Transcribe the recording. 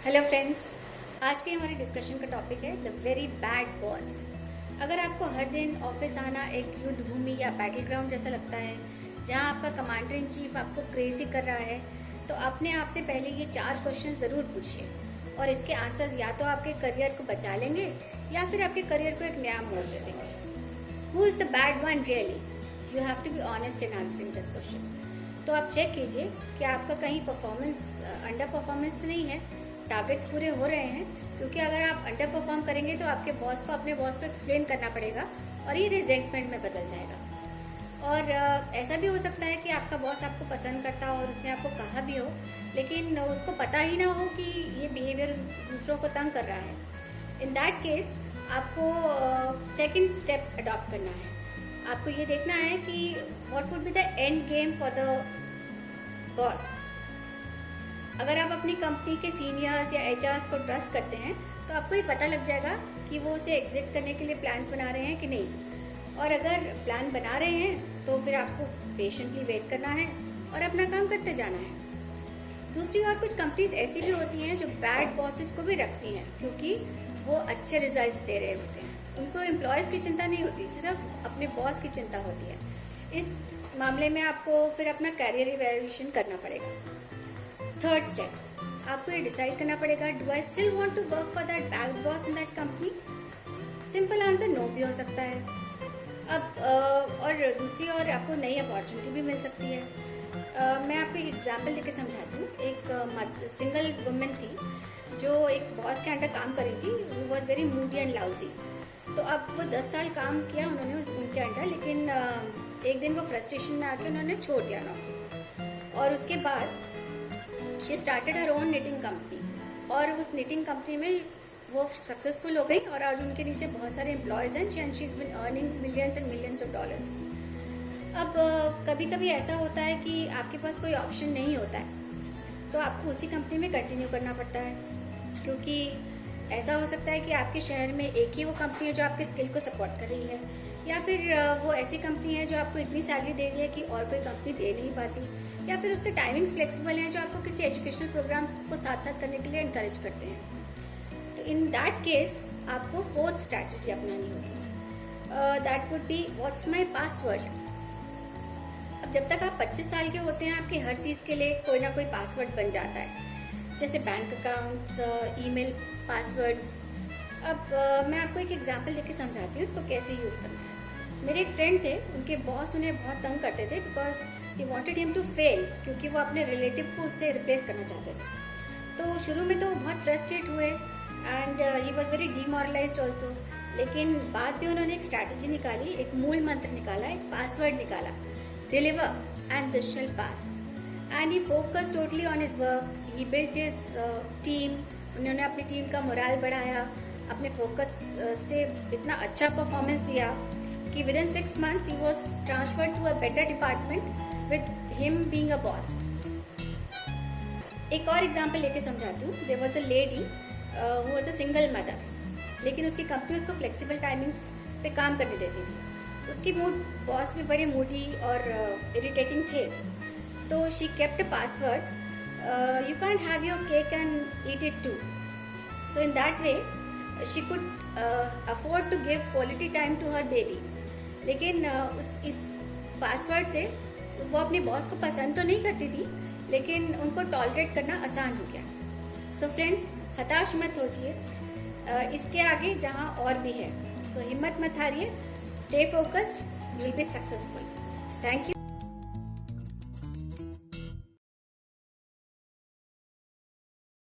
Hello friends, आज के हमारे डिस्कशन का टॉपिक है द वेरी बैड बॉस। अगर आपको हर दिन ऑफिस आना एक युद्ध भूमि या बैटल ग्राउंड जैसा लगता है, जहां आपका कमांडर इन चीफ आपको क्रेजी कर रहा है, तो अपने आप से पहले ये 4 क्वेश्चन ज़रूर पूछिए और इसके आंसर्स या तो आपके करियर को बचा लेंगे या फिर आपके करियर को एक नया मोड़ दे देंगे। Who is the bad one really? You have to be honest in answering this question. तो आप चेक कीजिए कि आपका कहीं परफॉर्मेंस अंडर परफॉर्मेंस तो नहीं है, टारगेट्स पूरे हो रहे हैं, क्योंकि अगर आप अंडर परफॉर्म करेंगे तो आपके बॉस को अपने बॉस को एक्सप्लेन करना पड़ेगा और ये रिजेंटमेंट में बदल जाएगा। और ऐसा भी हो सकता है कि आपका बॉस आपको पसंद करता हो और उसने आपको कहा भी हो, लेकिन उसको पता ही ना हो कि ये बिहेवियर दूसरों को तंग कर रहा है। इन दैट केस आपको सेकेंड स्टेप अडॉप्ट करना है। आपको ये देखना है कि what would be the end game for the boss. अगर आप अपनी कंपनी के सीनियर्स या एचआर्स को ट्रस्ट करते हैं तो आपको ये पता लग जाएगा कि वो उसे एग्जिट करने के लिए प्लान्स बना रहे हैं कि नहीं। और अगर प्लान बना रहे हैं तो फिर आपको पेशेंटली वेट करना है और अपना काम करते जाना है। दूसरी ओर कुछ कंपनीज ऐसी भी होती हैं जो बैड बॉसेस को भी रखती हैं, क्योंकि वो अच्छे रिजल्ट्स दे रहे होते हैं। उनको एम्प्लॉयज़ की चिंता नहीं होती, सिर्फ अपने बॉस की चिंता होती है। इस मामले में आपको फिर अपना कैरियर इवैल्यूएशन करना पड़ेगा। थर्ड स्टेप, आपको ये डिसाइड करना पड़ेगा, do I still want to work for that bad boss in that company? Simple answer no भी हो सकता है। अब और दूसरी ओर आपको नई अपॉर्चुनिटी भी मिल सकती है। मैं आपको एक एग्जांपल देके समझाती हूँ। एक सिंगल वुमेन थी जो एक बॉस के अंडर काम कर रही थी। वो was very Moody and lousy. तो अब वो 10 साल काम किया उन्होंने उनके अंडर, लेकिन एक दिन वो फ्रस्ट्रेशन में आके उन्होंने छोड़ दिया नौकरी। और उसके बाद she started her own knitting company, और उस निटिंग कंपनी में वो सक्सेसफुल हो गई और आज उनके नीचे बहुत सारे एम्प्लॉयज़ हैं and she is been earning millions and millions of dollars. अब कभी कभी ऐसा होता है कि आपके पास कोई ऑप्शन नहीं होता है, तो आपको उसी कंपनी में कंटिन्यू करना पड़ता है, क्योंकि ऐसा हो सकता है कि आपके शहर में एक ही वो कंपनी है जो आपके स्किल को सपोर्ट कर रही है, या फिर वो ऐसी कंपनी है जो आपको इतनी सैलरी दे रही है कि और कोई कंपनी दे नहीं पाती, या फिर उसके टाइमिंग्स फ्लेक्सिबल हैं जो आपको किसी एजुकेशनल प्रोग्राम्स को साथ साथ करने के लिए इनकरेज करते हैं। तो इन दैट केस आपको फोर्थ स्ट्रैटेजी अपनानी होगी। That would be what's my password. अब जब तक आप 25 साल के होते हैं, आपके हर चीज़ के लिए कोई ना कोई पासवर्ड बन जाता है, जैसे बैंक अकाउंट्स, ईमेल पासवर्ड्स। अब मैं आपको एक एग्जांपल देके समझाती हूँ इसको कैसे यूज़ करना है। मेरे एक फ्रेंड थे, उनके बॉस उन्हें बहुत तंग करते थे because he wanted him to fail, क्योंकि वो अपने रिलेटिव को उससे रिप्लेस करना चाहते थे। तो शुरू में तो वो बहुत फ्रस्ट्रेट हुए and he was very demoralised also, लेकिन बाद में उन्होंने एक स्ट्रैटेजी निकाली, एक मूल मंत्र निकाला, एक पासवर्ड निकाला, deliver and this shell pass. And he focus totally on his work, he built his team. उन्होंने अपनी टीम का मोरल बढ़ाया, अपने फोकस से इतना अच्छा परफॉर्मेंस दिया कि with in 6 months he was transferred to a better department with him being a boss. एक और एग्जाम्पल लेके समझाती हूँ। There was a lady who was a single mother, लेकिन उसकी कंपनी उसको फ्लेक्सिबल टाइमिंग्स पे काम करने देती थी। उसकी बॉस भी बड़े मूडी और इरिटेटिंग थे, तो she kept a password, you can't have your cake and eat it too. So in that way she could afford to give quality time to her baby. लेकिन इस पासवर्ड से वो अपने बॉस को पसंद तो नहीं करती थी, लेकिन उनको टॉलरेट करना आसान हो गया। सो फ्रेंड्स, हताश मत होइए, इसके आगे जहाँ और भी है, तो हिम्मत मत हारिए, stay focused, you will be successful. Thank you.